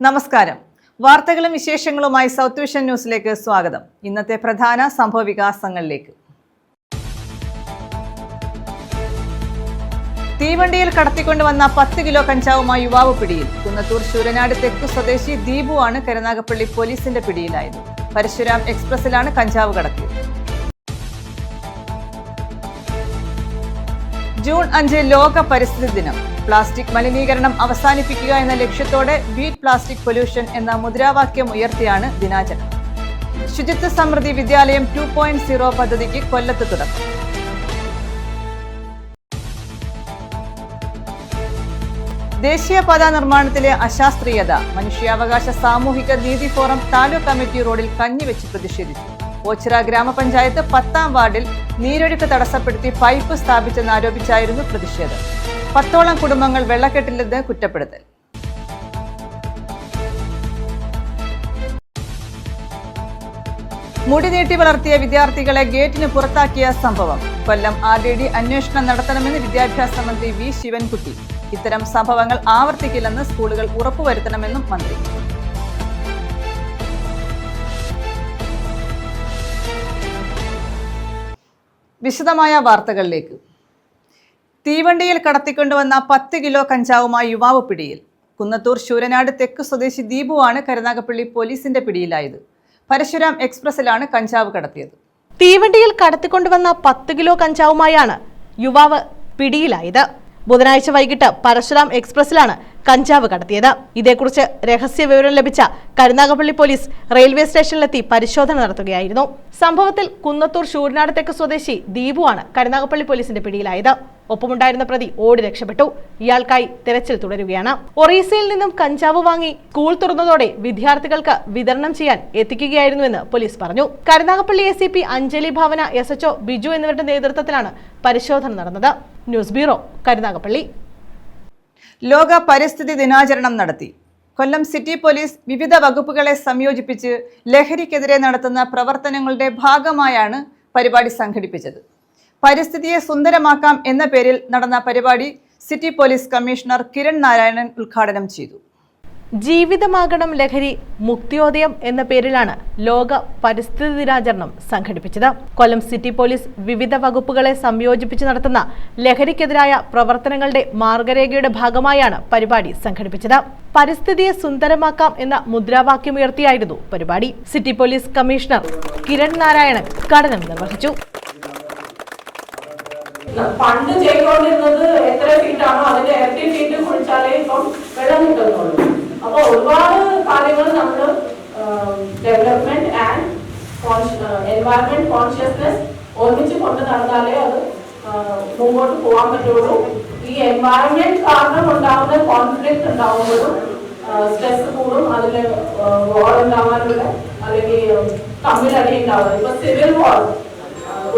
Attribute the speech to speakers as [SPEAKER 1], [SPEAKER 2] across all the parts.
[SPEAKER 1] നമസ്കാരം. വാർത്തകളും വിശേഷങ്ങളുമായി സൗത്ത് വിഷൻ ന്യൂസിലേക്ക് സ്വാഗതം. ഇന്നത്തെ പ്രധാന സംഭവ വികാസങ്ങളിലേക്ക്. തീവണ്ടിയിൽ കടത്തിക്കൊണ്ടുവന്ന 10 കിലോ കഞ്ചാവുമായി യുവാവ് പിടിയിൽ. കുന്നത്തൂർ ശൂരനാട് തെക്കു സ്വദേശി ദീപുവാണ് കരുനാഗപ്പള്ളി പോലീസിന്റെ പിടിയിലായത്. പരശുരാം എക്സ്പ്രസിലാണ് കഞ്ചാവ് കടത്തിയത്. ജൂൺ 5 ലോക പരിസ്ഥിതി ദിനം. പ്ലാസ്റ്റിക് മലിനീകരണം അവസാനിപ്പിക്കുക എന്ന ലക്ഷ്യത്തോടെ ബീറ്റ് പ്ലാസ്റ്റിക് പൊല്യൂഷൻ എന്ന മുദ്രാവാക്യം ഉയർത്തിയാണ് ദിനാചരണം. ശുചിത്വ സമൃദ്ധി വിദ്യാലയം 2.0 പദ്ധതിക്ക് കൊല്ലത്ത് തുടക്കം. ദേശീയപാത നിർമ്മാണത്തിലെ അശാസ്ത്രീയത. മനുഷ്യാവകാശ സാമൂഹിക നീതി ഫോറം താലൂക്ക് കമ്മിറ്റി റോഡിൽ കഞ്ഞിവെച്ച് പ്രതിഷേധിച്ചു. ഓച്ചിറ ഗ്രാമപഞ്ചായത്ത് 10ാം വാർഡിൽ നീരൊഴുക്ക് തടസ്സപ്പെടുത്തി പൈപ്പ് സ്ഥാപിച്ചെന്നാരോപിച്ചായിരുന്നു പ്രതിഷേധം. 10ഓളം കുടുംബങ്ങൾ വെള്ളക്കെട്ടിലെന്ന് കുറ്റപ്പെടുത്തൽ. മുടി നീട്ടി വളർത്തിയ വിദ്യാർത്ഥികളെ ഗേറ്റിന് പുറത്താക്കിയ സംഭവം. കൊല്ലം RDD അന്വേഷണം നടത്തണമെന്ന് വിദ്യാഭ്യാസ മന്ത്രി വി ശിവൻകുട്ടി. ഇത്തരം സംഭവങ്ങൾ ആവർത്തിക്കില്ലെന്ന് സ്കൂളുകൾ ഉറപ്പുവരുത്തണമെന്നും മന്ത്രി. വിശദമായ വാർത്തകളിലേക്ക്. തീവണ്ടിയിൽ കടത്തിക്കൊണ്ടുവന്ന 10 കിലോ കഞ്ചാവുമായി യുവാവ് പിടിയിൽ. കുന്നത്തൂർ ശൂരനാട് തെക്ക് സ്വദേശി ദീപുവാണ് കരുനാഗപ്പള്ളി പോലീസിന്റെ പിടിയിലായത്. പരശുരാം എക്സ്പ്രസിലാണ് കഞ്ചാവ് കടത്തിയത്.
[SPEAKER 2] തീവണ്ടിയിൽ കടത്തിക്കൊണ്ടുവന്ന 10 കിലോ കഞ്ചാവുമായാണ് യുവാവ് പിടിയിലായത്. ബുധനാഴ്ച വൈകിട്ട് പരശുരാം എക്സ്പ്രസിലാണ് കഞ്ചാവ് കടത്തിയത്. ഇതേക്കുറിച്ച് രഹസ്യ വിവരം ലഭിച്ച കരുനാഗപ്പള്ളി പോലീസ് റെയിൽവേ സ്റ്റേഷനിലെത്തി പരിശോധന നടത്തുകയായിരുന്നു. സംഭവത്തിൽ കുന്നത്തൂർ ശൂരനാട് തെക്ക് സ്വദേശി ദീപുവാണ് കരുനാഗപ്പള്ളി പോലീസിന്റെ പിടിയിലായത്. ഒപ്പമുണ്ടായിരുന്ന പ്രതി ഓടി രക്ഷപ്പെട്ടു. ഇയാൾക്കായി തെരച്ചിൽ തുടരുകയാണ്. ഒറീസയിൽ നിന്നും കഞ്ചാവ് വാങ്ങി സ്കൂൾ തുറന്നതോടെ വിദ്യാർത്ഥികൾക്ക് വിതരണം ചെയ്യാൻ എത്തിക്കുകയായിരുന്നുവെന്ന് പോലീസ് പറഞ്ഞു. കരുനാഗപ്പള്ളി ACP അഞ്ജലി ഭാവന SHO ബിജു എന്നിവരുടെ നേതൃത്വത്തിലാണ് പരിശോധന നടന്നത്. News bureau, Karunagappally.
[SPEAKER 1] ലോക പരിസ്ഥിതി ദിനാചരണം നടത്തി. കൊല്ലം സിറ്റി പോലീസ് വിവിധ വകുപ്പുകളെ സംയോജിപ്പിച്ച് ലഹരിക്കെതിരെ നടത്തുന്ന പ്രവർത്തനങ്ങളുടെ ഭാഗമായാണ് പരിപാടി സംഘടിപ്പിച്ചത്. പരിസ്ഥിതിയെ സുന്ദരമാക്കാം എന്ന പേരിൽ നടന്ന പരിപാടി city police commissioner Kiran Narayanan ഉദ്ഘാടനം ചെയ്തു.
[SPEAKER 2] ജീവിതമാകണം ലഹരി, മുക്തിയോദയം എന്ന പേരിലാണ് ലോക പരിസ്ഥിതി ദിനാചരണം സംഘടിപ്പിച്ചത്. കൊല്ലം സിറ്റി പോലീസ് വിവിധ വകുപ്പുകളെ സംയോജിപ്പിച്ച് നടത്തുന്ന ലഹരിക്കെതിരായ പ്രവർത്തനങ്ങളുടെ മാർഗരേഖയുടെ ഭാഗമായാണ് പരിപാടി സംഘടിപ്പിച്ചത്. പരിസ്ഥിതിയെ സുന്ദരമാക്കാം എന്ന മുദ്രാവാക്യമുയർത്തിയായിരുന്നു പരിപാടി. City police commissioner Kiran Narayanan ഉദ്ഘാടനം നിർവഹിച്ചു.
[SPEAKER 3] പണ്ട് ചെയ്തുകൊണ്ടിരുന്നത് എത്ര ഫീറ്റാണോ അതിന്റെ ഇരട്ടി ഫീറ്റ് കുഴിച്ചാലേ ഇപ്പം വെള്ളം കിട്ടുന്നുള്ളൂ. അപ്പൊ ഒരുപാട് കാര്യങ്ങൾ നമ്മൾ ഡെവലപ്മെന്റ് ആൻഡ് എൻവയറൺമെന്റ് കോൺഷ്യസ്നെസ് ഒന്നിച്ച് കൊണ്ട് നടന്നാലേ അത് മുമ്പോട്ട് പോകാൻ പറ്റുള്ളൂ. ഈ എൻവയറൺമെന്റ് കാരണം ഉണ്ടാവുന്ന കോൺഫ്ലിക്ട് ഉണ്ടാവുമ്പോഴും സ്ട്രെസ് കൂടും, അതിൽ വാർ ഉണ്ടാവാനുള്ള അല്ലെങ്കിൽ തമ്മിലടി ഉണ്ടാവുന്നത്. ഇപ്പൊ സിവിൽ വാർ,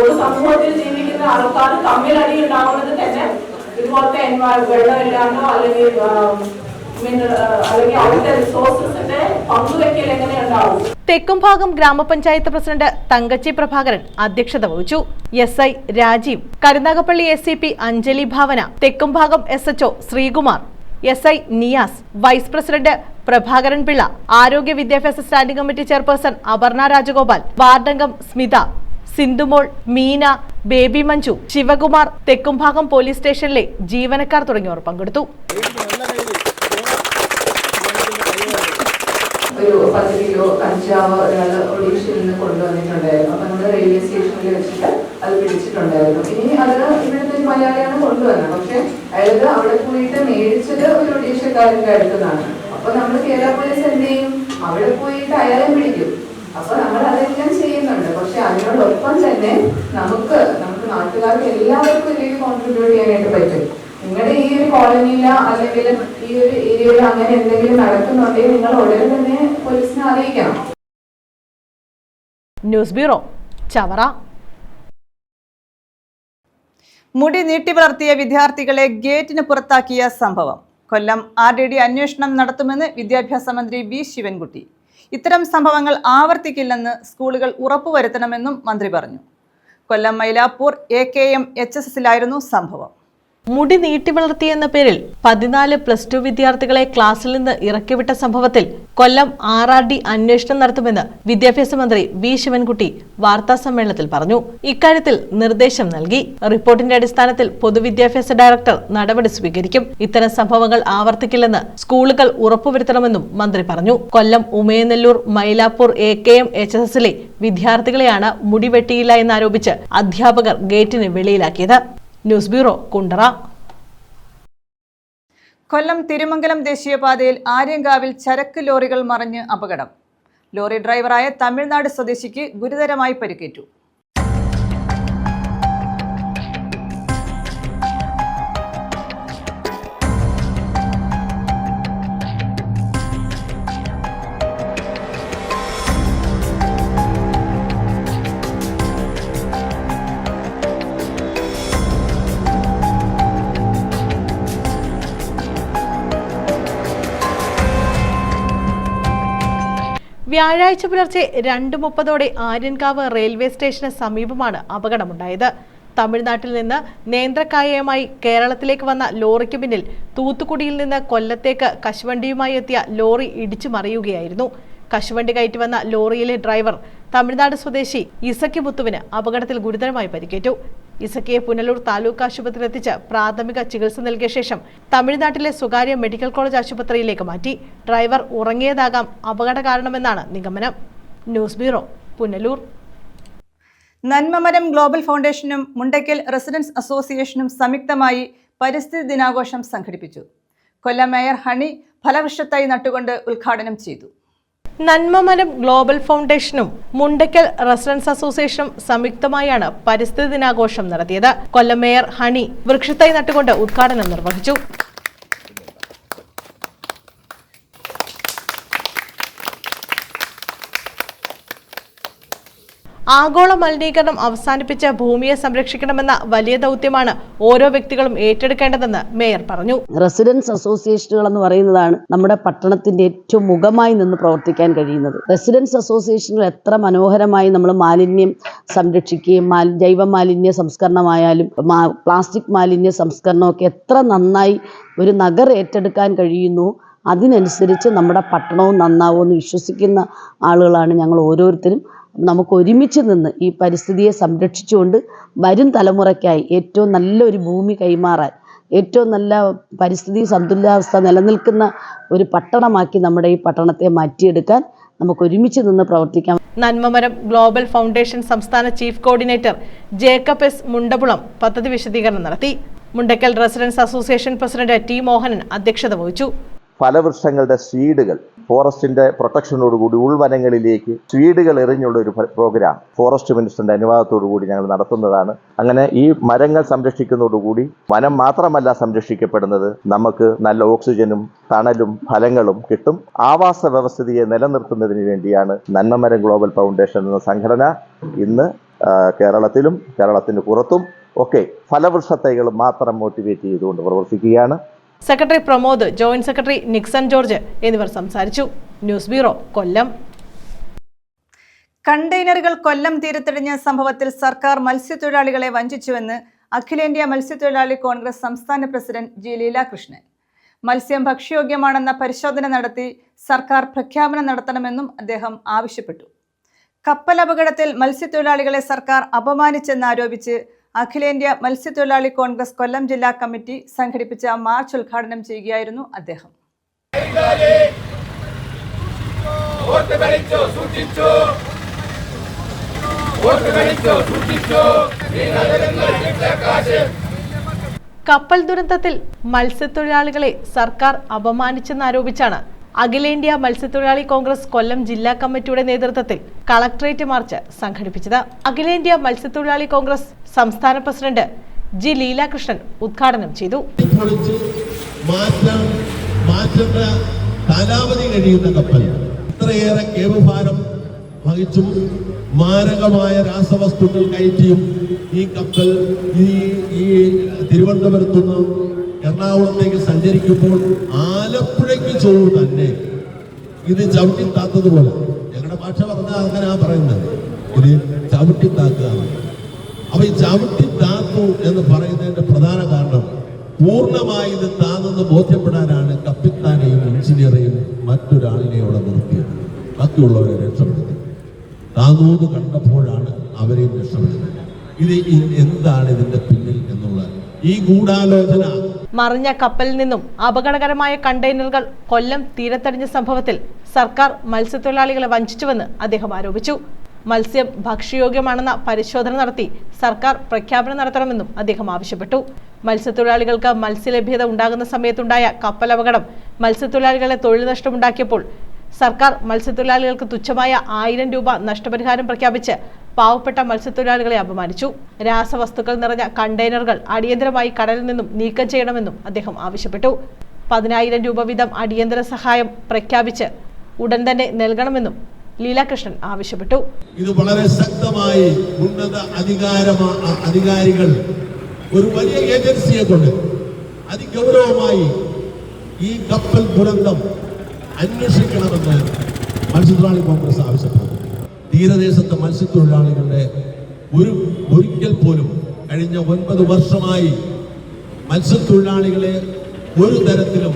[SPEAKER 3] ഒരു സമൂഹത്തിൽ ജീവിക്കുന്ന ആൾക്കാർ തമ്മിലടി ഉണ്ടാവുന്നത് തന്നെ ഇതുപോലത്തെ വെള്ളമില്ലാണ്ടോ അല്ലെങ്കിൽ അവിടുത്തെ റിസോഴ്സസിന്റെ പങ്കുവെക്കൽ എങ്ങനെ ഉണ്ടാവും.
[SPEAKER 2] തെക്കുംഭാഗം ഗ്രാമപഞ്ചായത്ത് പ്രസിഡന്റ് തങ്കച്ചി പ്രഭാകരൻ അധ്യക്ഷത വഹിച്ചു. SI Rajeev, Karunagappally ACP Anjali Bhavana, Thekkumbhagam SHO Sreekumar, SI Niyas, vice president Prabhakaran Pillai, ആരോഗ്യ വിദ്യാഭ്യാസ standing committee chairperson Aparna Rajagopal, വാർഡംഗം സ്മിത, സിന്ധുമോൾ, മീന, ബേബി മഞ്ജു, ശിവകുമാർ, തെക്കുംഭാഗം പോലീസ് സ്റ്റേഷനിലെ ജീവനക്കാർ തുടങ്ങിയവർ പങ്കെടുത്തു.
[SPEAKER 3] ഒരു 10 കിലോ കഞ്ചാവ് ഒരാൾ ഒഡീഷയിൽ നിന്ന് കൊണ്ടുവന്നിട്ടുണ്ടായിരുന്നു. അപ്പൊ നമ്മുടെ റെയിൽവേ സ്റ്റേഷനിൽ വെച്ചിട്ട് അത് പിടിച്ചിട്ടുണ്ടായിരുന്നു. ഇനി അത് ഇവിടുത്തെ ഒരു മലയാളിയാണ് കൊണ്ടുവന്നത്. പക്ഷെ അയാൾക്ക് അവിടെ പോയിട്ട് മേടിച്ചത് ഒരു ഒഡീഷക്കാരൻ്റെ അടുത്തുനിന്നാണ്. അപ്പൊ നമ്മൾ കേരള പോലീസ് എന്ത് ചെയ്യും? അവിടെ പോയിട്ട് അയാളെ പിടിക്കും. അപ്പൊ നമ്മൾ അതെല്ലാം ചെയ്യുന്നുണ്ട്. പക്ഷെ അതിനോടൊപ്പം തന്നെ നമുക്ക് നാട്ടുകാർക്ക് എല്ലാവർക്കും ഇതിലേക്ക് കോൺട്രിബ്യൂട്ട് ചെയ്യാനായിട്ട് പറ്റും. നിങ്ങളുടെ ഈ ഒരു കോളനിയില അല്ലെങ്കിൽ ഈ ഒരു ഏരിയയിൽ അങ്ങനെ എന്തെങ്കിലും നടക്കുന്നുണ്ടെങ്കിൽ നിങ്ങൾ ഉടനെ തന്നെ പോലീസിനെ അറിയിക്കണം.
[SPEAKER 2] News bureau, Chavara.
[SPEAKER 1] മുടി നീട്ടി വളർത്തിയ വിദ്യാർത്ഥികളെ ഗേറ്റിന് പുറത്താക്കിയ സംഭവം. കൊല്ലം RDD അന്വേഷണം നടത്തുമെന്ന് വിദ്യാഭ്യാസ മന്ത്രി വി ശിവൻകുട്ടി. ഇത്തരം സംഭവങ്ങൾ ആവർത്തിക്കില്ലെന്ന് സ്കൂളുകൾ ഉറപ്പുവരുത്തണമെന്നും മന്ത്രി പറഞ്ഞു. കൊല്ലം മൈലാപ്പൂർ AKM HSSലായിരുന്നു സംഭവം.
[SPEAKER 2] മുടി നീട്ടി വളർത്തിയെന്ന പേരിൽ 14 +2 വിദ്യാർത്ഥികളെ ക്ലാസ്സിൽ നിന്ന് ഇറക്കിവിട്ട സംഭവത്തിൽ കൊല്ലം RRD അന്വേഷണം നടത്തുമെന്ന് വിദ്യാഭ്യാസ മന്ത്രി വി ശിവൻകുട്ടി വാർത്താസമ്മേളനത്തിൽ പറഞ്ഞു. ഇക്കാര്യത്തിൽ നിർദ്ദേശം നൽകി. റിപ്പോർട്ടിന്റെ അടിസ്ഥാനത്തിൽ പൊതുവിദ്യാഭ്യാസ ഡയറക്ടർ നടപടി സ്വീകരിക്കും. ഇത്തരം സംഭവങ്ങൾ ആവർത്തിക്കില്ലെന്ന് സ്കൂളുകൾ ഉറപ്പുവരുത്തണമെന്നും മന്ത്രി പറഞ്ഞു. കൊല്ലം ഉമയനെല്ലൂർ മൈലാപ്പൂർ AKM HSSലെ വിദ്യാർത്ഥികളെയാണ് മുടി വെട്ടിയില്ല എന്നാരോപിച്ച് അധ്യാപകർ ഗേറ്റിന് വെളിയിലാക്കിയത്. News bureau, Kundara.
[SPEAKER 1] കൊല്ലം തിരുമംഗലം ദേശീയപാതയിൽ ആര്യങ്കാവിൽ ചരക്ക് ലോറികൾ മറിഞ്ഞ് അപകടം. ലോറി ഡ്രൈവറായ തമിഴ്നാട് സ്വദേശിക്ക് ഗുരുതരമായി പരിക്കേറ്റു.
[SPEAKER 2] വ്യാഴാഴ്ച പുലർച്ചെ 2:30 ആര്യൻകാവ് റെയിൽവേ സ്റ്റേഷന് സമീപമാണ് അപകടമുണ്ടായത്. തമിഴ്നാട്ടിൽ നിന്ന് നേന്ത്രക്കായയുമായി കേരളത്തിലേക്ക് വന്ന ലോറിക്ക് പിന്നിൽ തൂത്തുക്കുടിയിൽ നിന്ന് കൊല്ലത്തേക്ക് കശുവണ്ടിയുമായി എത്തിയ ലോറി ഇടിച്ചു മറിയുകയായിരുന്നു. കശുവണ്ടി കയറ്റി വന്ന ലോറിയിലെ ഡ്രൈവർ തമിഴ്നാട് സ്വദേശി ഇസക്കി മുത്തുവിന് അപകടത്തിൽ ഗുരുതരമായി പരിക്കേറ്റു. ഇസക്കിയെ പുനലൂർ താലൂക്ക് ആശുപത്രിയിൽ എത്തിച്ച് പ്രാഥമിക ചികിത്സ നൽകിയ ശേഷം തമിഴ്നാട്ടിലെ സ്വകാര്യ മെഡിക്കൽ കോളേജ് ആശുപത്രിയിലേക്ക് മാറ്റി. ഡ്രൈവർ ഉറങ്ങിയതാകാം അപകട കാരണമെന്നാണ് നിഗമനം. News bureau, Punalur.
[SPEAKER 1] Nanmamaram global ഫൗണ്ടേഷനും മുണ്ടയ്ക്കൽ റെസിഡൻസ് അസോസിയേഷനും സംയുക്തമായി പരിസ്ഥിതി ദിനാഘോഷം സംഘടിപ്പിച്ചു. കൊല്ലം മേയർ ഹണി ഫലവൃക്ഷത്തൈ നട്ടുകൊണ്ട് ഉദ്ഘാടനം ചെയ്തു.
[SPEAKER 2] നന്മമരം ഗ്ലോബൽ ഫൗണ്ടേഷനും മുണ്ടയ്ക്കൽ റെസിഡൻസ് അസോസിയേഷനും സംയുക്തമായാണ് പരിസ്ഥിതി ദിനാഘോഷം നടത്തിയത്. കൊല്ലം മേയർ ഹണി വൃക്ഷത്തൈ നട്ടുകൊണ്ട് ഉദ്ഘാടനം നിർവഹിച്ചു. ആഗോള മലിനീകരണം അവസാനിപ്പിച്ച് ഭൂമിയെ സംരക്ഷിക്കണമെന്ന വലിയ ദൗത്യമാണ് ഓരോ വ്യക്തികളും ഏറ്റെടുക്കേണ്ടതെന്ന് മേയർ പറഞ്ഞു.
[SPEAKER 4] റെസിഡൻസ് അസോസിയേഷനുകൾ എന്ന് പറയുന്നതാണ് നമ്മുടെ പട്ടണത്തിന്റെ ഏറ്റവും മുഖമായി നിന്ന് പ്രവർത്തിക്കാൻ കഴിയുന്നത്. റെസിഡൻസ് അസോസിയേഷനുകൾ എത്ര മനോഹരമായി നമ്മൾ മാലിന്യം സംരക്ഷിക്കുകയും ജൈവ മാലിന്യ സംസ്കരണമായാലും പ്ലാസ്റ്റിക് മാലിന്യ സംസ്കരണമൊക്കെ എത്ര നന്നായി ഒരു നഗർ ഏറ്റെടുക്കാൻ കഴിയുന്നു, അതിനനുസരിച്ച് നമ്മുടെ പട്ടണവും നന്നാവുമെന്ന് വിശ്വസിക്കുന്ന ആളുകളാണ് ഞങ്ങൾ ഓരോരുത്തരും. നമുക്ക് ഒരുമിച്ച് നിന്ന് ഈ പരിസ്ഥിതിയെ സംരക്ഷിച്ചുകൊണ്ട് വരും തലമുറയ്ക്കായി ഏറ്റവും നല്ലൊരു ഭൂമി കൈമാറാൻ, ഏറ്റവും നല്ല പരിസ്ഥിതി സന്തുലിതാവസ്ഥ നിലനിൽക്കുന്ന ഒരു പട്ടണമാക്കി നമ്മുടെ ഈ പട്ടണത്തെ മാറ്റിയെടുക്കാൻ നമുക്ക് ഒരുമിച്ച് നിന്ന് പ്രവർത്തിക്കാം.
[SPEAKER 2] നന്മമരം ഗ്ലോബൽ ഫൗണ്ടേഷൻ സംസ്ഥാന chief coordinator Jacob S. Mundapulam പദ്ധതി വിശദീകരണം നടത്തി. Mundakkal residence association president T. Mohanan അധ്യക്ഷത വഹിച്ചു.
[SPEAKER 5] ഫലവൃക്ഷങ്ങളുടെ സ്വീഡുകൾ ഫോറസ്റ്റിന്റെ പ്രൊട്ടക്ഷനോടുകൂടി ഉൾവനങ്ങളിലേക്ക് സ്വീഡുകൾ എറിഞ്ഞുള്ള ഒരു പ്രോഗ്രാം ഫോറസ്റ്റ് മിനിസ്റ്ററിന്റെ അനുവാദത്തോടുകൂടി ഞങ്ങൾ നടത്തുന്നതാണ്. അങ്ങനെ ഈ മരങ്ങൾ സംരക്ഷിക്കുന്നതോടുകൂടി വനം മാത്രമല്ല സംരക്ഷിക്കപ്പെടുന്നത്, നമുക്ക് നല്ല ഓക്സിജനും തണലും ഫലങ്ങളും കിട്ടും. ആവാസ വ്യവസ്ഥിതിയെ നിലനിർത്തുന്നതിന് വേണ്ടിയാണ് നന്മമരം ഗ്ലോബൽ ഫൗണ്ടേഷൻ എന്ന സംഘടന ഇന്ന് കേരളത്തിലും കേരളത്തിന് പുറത്തും ഒക്കെ ഫലവൃക്ഷത്തൈകൾ മാത്രം മോട്ടിവേറ്റ് ചെയ്തുകൊണ്ട് പ്രവർത്തിക്കുകയാണ്.
[SPEAKER 2] Secretary Pramod, joint secretary Nixon George എന്നിവർ സംസാരിച്ചു. ന്യൂസ് ബ്യൂറോ, കൊല്ലം.
[SPEAKER 1] കണ്ടെയ്നറുകൾ കൊല്ലം തീരത്തടിഞ്ഞ സംഭവത്തിൽ സർക്കാർ മത്സ്യത്തൊഴിലാളികളെ വഞ്ചിച്ചുവെന്ന് അഖിലേന്ത്യാ മത്സ്യത്തൊഴിലാളി കോൺഗ്രസ് സംസ്ഥാന പ്രസിഡന്റ് G. ലീലാകൃഷ്ണൻ. മത്സ്യം ഭക്ഷ്യയോഗ്യമാണെന്ന പരിശോധന നടത്തി സർക്കാർ പ്രഖ്യാപനം നടത്തണമെന്നും അദ്ദേഹം ആവശ്യപ്പെട്ടു. കപ്പൽ അപകടത്തിൽ മത്സ്യത്തൊഴിലാളികളെ സർക്കാർ അപമാനിച്ചെന്നാരോപിച്ച് അഖിലേന്ത്യാ മത്സ്യത്തൊഴിലാളി കോൺഗ്രസ് കൊല്ലം ജില്ലാ കമ്മിറ്റി സംഘടിപ്പിച്ച മാർച്ച് ഉദ്ഘാടനം ചെയ്യുകയായിരുന്നു അദ്ദേഹം.
[SPEAKER 2] കപ്പൽ ദുരന്തത്തിൽ മത്സ്യത്തൊഴിലാളികളെ സർക്കാർ അപമാനിച്ചെന്നാരോപിച്ചാണ് അഖിലേന്ത്യാ മത്സ്യത്തൊഴിലാളി കോൺഗ്രസ് കൊല്ലം ജില്ലാ കമ്മിറ്റിയുടെ നേതൃത്വത്തിൽ കളക്ടറേറ്റ് മാർച്ച് സംഘടിപ്പിച്ചത്. അഖിലേന്ത്യാ മത്സ്യത്തൊഴിലാളി കോൺഗ്രസ് സംസ്ഥാന പ്രസിഡന്റ് G. ലീലാകൃഷ്ണൻ ഉദ്ഘാടനം ചെയ്തു.
[SPEAKER 6] കാലാവധി കഴിയുന്ന കപ്പൽ ഇത്രയേറെ കേവുഭാരം വഹിച്ചും മാരകമായ രാസവസ്തുക്കൾ കയറ്റിയും ഈ കപ്പൽ ഈ തിരുവനന്തപുരത്തുനിന്ന് എറണാകുളത്തേക്ക് സഞ്ചരിക്കുമ്പോൾ ആലപ്പുഴയ്ക്ക് ചോറ് തന്നെ ഇത് ചവിട്ടിത്താത്തതുപോലെ, ഞങ്ങളുടെ ഭാഷ പറഞ്ഞാൽ അങ്ങനെയാ പറയുന്നത്, ഇത് ചവിട്ടിത്താക്കുക. അപ്പൊ ഈ ചവിട്ടിത്താത്തു എന്ന് പറയുന്നതിന്റെ പ്രധാന കാരണം പൂർണ്ണമായി ഇത് താന്നെന്ന് ബോധ്യപ്പെടാനാണ് കപ്പിത്താനെയും എഞ്ചിനീയറെയും മറ്റൊരാളിനെയും അവിടെ നിർത്തിയത്. ബാക്കിയുള്ളവരെ രക്ഷപ്പെടുത്തി. താന്നൂന്ന് കണ്ടപ്പോഴാണ് അവരെയും രക്ഷപ്പെടുന്നത്. ഇത് എന്താണ് ഇതിന്റെ പിന്നിൽ എന്നുള്ള ഈ ഗൂഢാലോചന?
[SPEAKER 2] മറിഞ്ഞ കപ്പലിൽ നിന്നും അപകടകരമായ കണ്ടെയ്നറുകൾ കൊല്ലം തീരത്തടിഞ്ഞ സംഭവത്തിൽ സർക്കാർ മത്സ്യത്തൊഴിലാളികളെ വഞ്ചിച്ചുവെന്ന് അദ്ദേഹം ആരോപിച്ചു. മത്സ്യം ഭക്ഷ്യയോഗ്യമാണെന്ന പരിശോധന നടത്തി സർക്കാർ പ്രഖ്യാപനം നടത്തണമെന്നും അദ്ദേഹം ആവശ്യപ്പെട്ടു. മത്സ്യത്തൊഴിലാളികൾക്ക് മത്സ്യലഭ്യത ഉണ്ടാകുന്ന സമയത്തുണ്ടായ കപ്പൽ അപകടം മത്സ്യത്തൊഴിലാളികളെ തൊഴിൽ നഷ്ടമുണ്ടാക്കിയപ്പോൾ സർക്കാർ മത്സ്യത്തൊഴിലാളികൾക്ക് തുച്ഛമായ 1000 രൂപ നഷ്ടപരിഹാരം പ്രഖ്യാപിച്ച് പാവപ്പെട്ട മത്സ്യത്തൊഴിലാളികളെ അപമാനിച്ചു. രാസവസ്തുക്കൾ നിറഞ്ഞ കണ്ടെയ്നറുകൾ അടിയന്തരമായി കടലിൽ നിന്നും നീക്കം ചെയ്യണമെന്നും അദ്ദേഹം ആവശ്യപ്പെട്ടു. 10,000 രൂപ വീതം അടിയന്തര സഹായം പ്രഖ്യാപിച്ച് ഉടൻ തന്നെ നൽകണമെന്നും ലീലാകൃഷ്ണൻ ആവശ്യപ്പെട്ടു.
[SPEAKER 6] ഇത് വളരെ ശക്തമായി ഉന്നത അധികാരികൾ ഒരു വലിയ ഏജൻസിയെ കൊണ്ട് അതിഗൗരവമായി ഈ കപ്പൽ ദുരന്തം അന്വേഷിക്കണമെന്ന് മത്സ്യത്തൊഴിലാളി കോൺഗ്രസ് ആവശ്യപ്പെട്ടു. തീരദേശത്തെ മത്സ്യത്തൊഴിലാളികളുടെ ഒരിക്കൽ പോലും കഴിഞ്ഞ 9 വർഷമായി മത്സ്യത്തൊഴിലാളികളെ ഒരു തരത്തിലും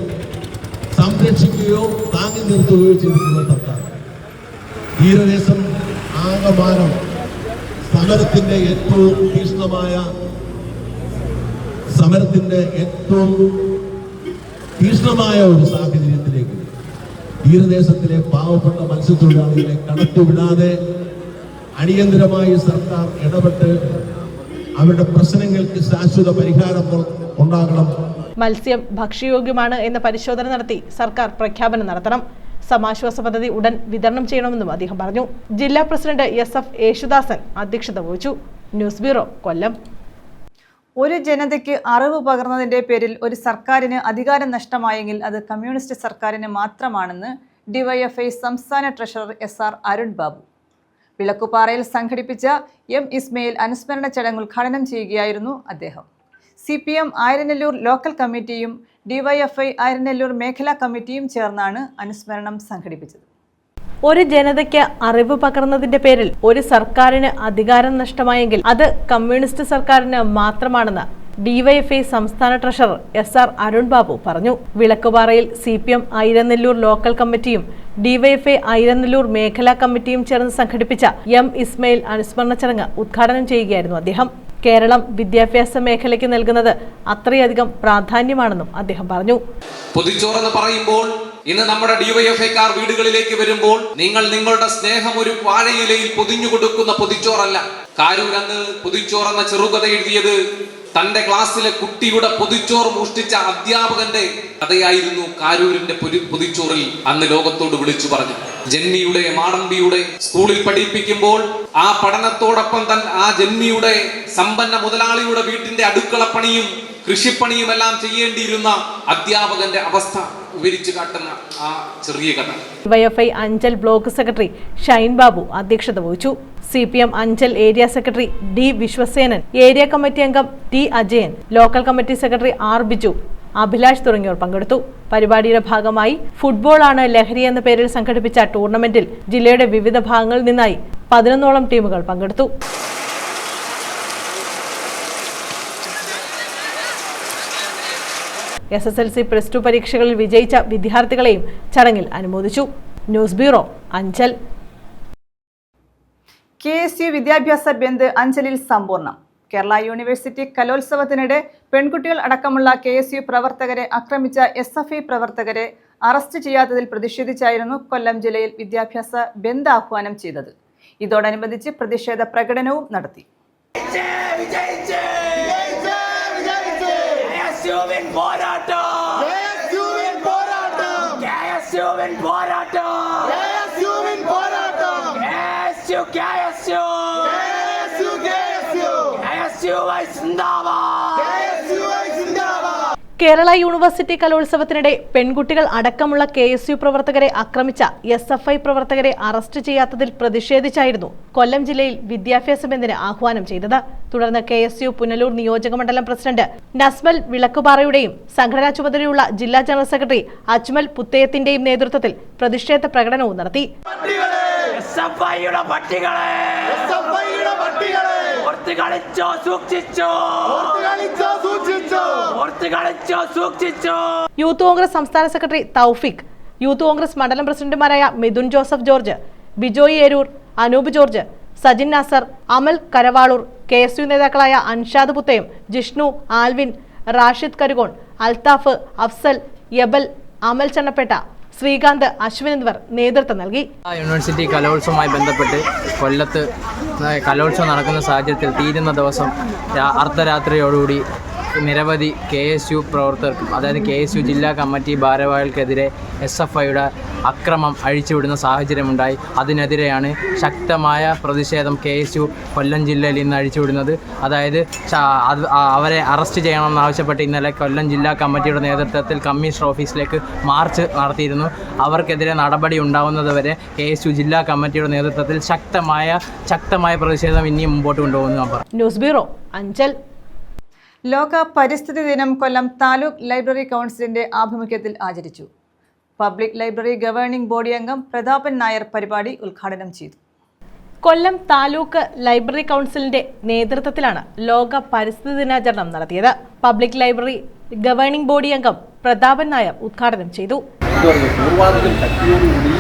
[SPEAKER 6] സംരക്ഷിക്കുകയോ താങ്ങി നിർത്തുകയോ ചെയ്തിട്ടുള്ള സർക്കാർ. തീരദേശം ആകമാനം സമരത്തിന്റെ ഏറ്റവും തീക്ഷ്ണമായ ഒരു സാഹചര്യത്തിലേക്ക് തീരദേശത്തിലെ പാവപ്പെട്ട മത്സ്യത്തൊഴിലാളികളെ കടത്തിവിടാതെ അടിയന്തരമായി സർക്കാർ ഇടപെട്ട് അവരുടെ പ്രശ്നങ്ങൾക്ക് ശാശ്വത പരിഹാരം ഉണ്ടാകണം.
[SPEAKER 2] മത്സ്യം ഭക്ഷ്യയോഗ്യമാണ് എന്ന പരിശോധന നടത്തി സർക്കാർ പ്രഖ്യാപനം നടത്തണം. സമാശ്വാസ പദ്ധതി ഉടൻ വിതരണം ചെയ്യണമെന്നും അദ്ദേഹം പറഞ്ഞു. ജില്ലാ പ്രസിഡന്റ് SF യേശുദാസൻ അധ്യക്ഷത വഹിച്ചു. ന്യൂസ് ബ്യൂറോ, കൊല്ലം.
[SPEAKER 1] ഒരു ജനതയ്ക്ക് അറിവ് പകർന്നതിന്റെ പേരിൽ ഒരു സർക്കാരിന് അധികാരം നഷ്ടമായെങ്കിൽ അത് കമ്മ്യൂണിസ്റ്റ് സർക്കാരിന് മാത്രമാണെന്ന് DYFI സംസ്ഥാന ട്രഷറർ SR അരുൺ ബാബു. വിളക്കുപാറയിൽ സംഘടിപ്പിച്ച M. ഇസ്മയിൽ അനുസ്മരണ ചടങ്ങ് ഉദ്ഘാടനം ചെയ്യുകയായിരുന്നു അദ്ദേഹം. CPM ആയിരനെല്ലൂർ ലോക്കൽ കമ്മിറ്റിയും DYFI ആയിരനെല്ലൂർ മേഖലാ കമ്മിറ്റിയും ചേർന്നാണ് അനുസ്മരണം സംഘടിപ്പിച്ചത്.
[SPEAKER 2] ഒരു ജനതയ്ക്ക് അറിവ് പകർന്നതിന്റെ പേരിൽ ഒരു സർക്കാരിന് അധികാരം നഷ്ടമായെങ്കിൽ അത് കമ്മ്യൂണിസ്റ്റ് സർക്കാരിന് മാത്രമാണെന്ന് DYFI സംസ്ഥാന ട്രഷറർ SR അരുൺ ബാബു പറഞ്ഞു. വിളക്കുപാറയിൽ CPM ആയിരനെല്ലൂർ ലോക്കൽ കമ്മിറ്റിയും DYFI ആയിരനെല്ലൂർ മേഖലാ കമ്മിറ്റിയും ചേർന്ന് സംഘടിപ്പിച്ച M. ഇസ്മയിൽ അനുസ്മരണ ചടങ്ങ് ഉദ്ഘാടനം ചെയ്യുകയായിരുന്നു അദ്ദേഹം. കേരളം വിദ്യാഭ്യാസ മേഖലയ്ക്ക് നൽകുന്നത് അത്രയധികം പ്രാധാന്യമാണെന്നും അദ്ദേഹം പറഞ്ഞു.
[SPEAKER 7] പൊതിച്ചോറെന്ന് പറയുമ്പോൾ ഇന്ന് നമ്മുടെ DYFIക്കാർ വീടുകളിലേക്ക് വരുമ്പോൾ നിങ്ങൾ നിങ്ങളുടെ സ്നേഹം ഒരു വാഴയിലയിൽ പൊതിഞ്ഞു കൊടുക്കുന്ന പൊതിച്ചോറല്ല. കാരൂർ അന്ന് പൊതിച്ചോറെന്ന ചെറുകഥ എഴുതിയത് തന്റെ ക്ലാസ്സിലെ കുട്ടിയുടെ പൊതിച്ചോർ മോഷ്ടിച്ച അധ്യാപകന്റെ കഥയായിരുന്നു. കാരൂരിന്റെ പൊതിച്ചോറിൽ അന്ന് ലോകത്തോട് വിളിച്ചു പറഞ്ഞു. ജന്മിയുടെ മാടമ്പിയുടെ സ്കൂളിൽ പഠിപ്പിക്കുമ്പോൾ ആ പഠനത്തോടൊപ്പം ആ ജന്മിയുടെ സമ്പന്ന മുതലാളിയുടെ വീട്ടിന്റെ അടുക്കളപ്പണിയും കൃഷിപ്പണിയും എല്ലാം ചെയ്യേണ്ടിയിരുന്ന അധ്യാപകന്റെ അവസ്ഥ വിവരിച്ചു കാട്ടുന്ന ആ ചെറിയ കഥ.
[SPEAKER 2] DYFI Anchal block secretary Shine Babu അധ്യക്ഷത വഹിച്ചു. CPM Anchal area secretary D. Viswasenan, area committee അംഗം T. Ajayan, local committee secretary R. Biju, Abhilash തുടങ്ങിയവർ പങ്കെടുത്തു. പരിപാടിയുടെ ഭാഗമായി ഫുട്ബോളാണ് ലഹരി എന്ന പേരിൽ സംഘടിപ്പിച്ച ടൂർണമെന്റിൽ ജില്ലയുടെ വിവിധ ഭാഗങ്ങളിൽ നിന്നായി 11ഓളം ടീമുകൾ പങ്കെടുത്തു. SSLC +2 പരീക്ഷകളിൽ വിജയിച്ച വിദ്യാർത്ഥികളെയും ചടങ്ങിൽ അനുമോദിച്ചു. News bureau, Anchal.
[SPEAKER 1] KSU വിദ്യാഭ്യാസ ബന്ദ് അഞ്ചലിൽ സമ്പൂർണ്ണം. കേരള യൂണിവേഴ്സിറ്റി കലോത്സവത്തിനിടെ പെൺകുട്ടികൾ അടക്കമുള്ള KSU പ്രവർത്തകരെ ആക്രമിച്ച SFI പ്രവർത്തകരെ അറസ്റ്റ് ചെയ്യാത്തതിൽ പ്രതിഷേധിച്ചായിരുന്നു കൊല്ലം ജില്ലയിൽ വിദ്യാഭ്യാസ ബന്ദ് ആഹ്വാനം ചെയ്തത്. ഇതോടനുബന്ധിച്ച് പ്രതിഷേധ പ്രകടനവും നടത്തി.
[SPEAKER 2] കേരള യൂണിവേഴ്സിറ്റി കലോത്സവത്തിനിടെ പെൺകുട്ടികൾ അടക്കമുള്ള KSU പ്രവർത്തകരെ ആക്രമിച്ച SFI പ്രവർത്തകരെ അറസ്റ്റ് ചെയ്യാത്തതിൽ പ്രതിഷേധിച്ചായിരുന്നു കൊല്ലം ജില്ലയിൽ വിദ്യാഭ്യാസ ബന്ദിന് ആഹ്വാനം ചെയ്തത്. തുടർന്ന് KSU പുനലൂർ നിയോജകമണ്ഡലം പ്രസിഡന്റ് നസ്മൽ വിളക്കുപാറയുടെയും സംഘടനാ ചുമതലയുള്ള ജില്ലാ ജനറൽ സെക്രട്ടറി അജ്മൽ പുത്തേയത്തിന്റെയും നേതൃത്വത്തിൽ പ്രതിഷേധ പ്രകടനവും നടത്തി.
[SPEAKER 8] ഓർത്ത്
[SPEAKER 2] യൂത്ത് കോൺഗ്രസ് സംസ്ഥാന സെക്രട്ടറി തൗഫിക്, യൂത്ത് കോൺഗ്രസ് മണ്ഡലം പ്രസിഡന്റുമാരായ Mithun Joseph George, Bijoy Eroor, Anoop George, Sajin Nasser, Amal Karavaloor, KSU നേതാക്കളായ അൻഷാദ് പുത്തയം, ജിഷ്ണു, ആൽവിൻ, റാഷിദ് കരുകോൺ, അൽത്താഫ്, അഫ്സൽ, യബൽ, അമൽ ചണ്ണപ്പേട്ട, ശ്രീകാന്ത്, അശ്വിൻ എന്നിവർ നേതൃത്വം നൽകി.
[SPEAKER 8] യൂണിവേഴ്സിറ്റി കലോത്സവവുമായി ബന്ധപ്പെട്ട് കൊല്ലത്ത് കലോത്സവം നടക്കുന്ന സാഹചര്യത്തിൽ തീരുന്ന ദിവസം അർദ്ധരാത്രിയോടുകൂടി നിരവധി KSU പ്രവർത്തകർക്കും, അതായത് KSU ജില്ലാ കമ്മിറ്റി ഭാരവാഹികൾക്കെതിരെ SFIയുടെ അക്രമം അഴിച്ചുവിടുന്ന സാഹചര്യമുണ്ടായി. അതിനെതിരെയാണ് ശക്തമായ പ്രതിഷേധം KSU കൊല്ലം ജില്ലയിൽ ഇന്ന് അഴിച്ചുവിടുന്നത്. അതായത് അവരെ അറസ്റ്റ് ചെയ്യണമെന്നാവശ്യപ്പെട്ട് ഇന്നലെ കൊല്ലം ജില്ലാ കമ്മിറ്റിയുടെ നേതൃത്വത്തിൽ കമ്മീഷണർ ഓഫീസിലേക്ക് മാർച്ച് നടത്തിയിരുന്നു. അവർക്കെതിരെ നടപടി ഉണ്ടാവുന്നതുവരെ KSU ജില്ലാ കമ്മിറ്റിയുടെ നേതൃത്വത്തിൽ ശക്തമായ പ്രതിഷേധം ഇനിയും മുമ്പോട്ട് കൊണ്ടുപോകുന്നു.
[SPEAKER 2] News bureau, Anchal.
[SPEAKER 1] ലോക പരിസ്ഥിതി ദിനം കൊല്ലം താലൂക്ക് ലൈബ്രറി കൗൺസിലിന്റെ ആഭിമുഖ്യത്തിൽ ആചരിച്ചു. പബ്ലിക് ലൈബ്രറി ഗവേണിംഗ് ബോഡി അംഗം പ്രതാപൻ നായർ പരിപാടി ഉദ്ഘാടനം ചെയ്തു.
[SPEAKER 2] കൊല്ലം താലൂക്ക് ലൈബ്രറി കൗൺസിലിന്റെ നേതൃത്വത്തിലാണ് ലോക പരിസ്ഥിതി ദിനാചരണം നടത്തിയത്. പബ്ലിക് ലൈബ്രറി ഗവേണിംഗ് ബോഡി അംഗം പ്രതാപൻ നായർ ഉദ്ഘാടനം ചെയ്തു.
[SPEAKER 9] പൂർവാധികം ശക്തിയോടുകൂടി,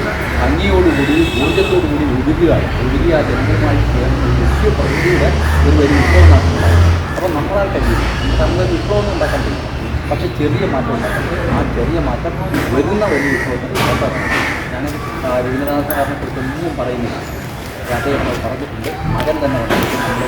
[SPEAKER 9] ഭംഗിയോടുകൂടി, ഊർജ്ജത്തോടുകൂടി ഒഴുകിയ ജനങ്ങളുമായി ചേർന്ന് പ്രകൃതിയുടെ ഒരു വലിയ വിപ്ലവം നടത്തുന്നത്. അപ്പോൾ നമ്മളാൽ കഴിയും നമ്മളൊരു വിപ്ലവം ഉണ്ടാക്കാൻ കഴിയും. പക്ഷേ ചെറിയ മാറ്റം ഉണ്ടാക്കാൻ കഴിയും. ആ ചെറിയ മാറ്റം വരുന്ന വലിയ വിപ്ലവത്തിന് നോക്കാറുണ്ട്. ഞാൻ രവീന്ദ്രനാഥ സാറിനെ കുറിച്ച് ഒന്നും പറയുന്നില്ല. അദ്ദേഹം പറഞ്ഞിട്ടുണ്ട്, മകൻ തന്നെ പോലെ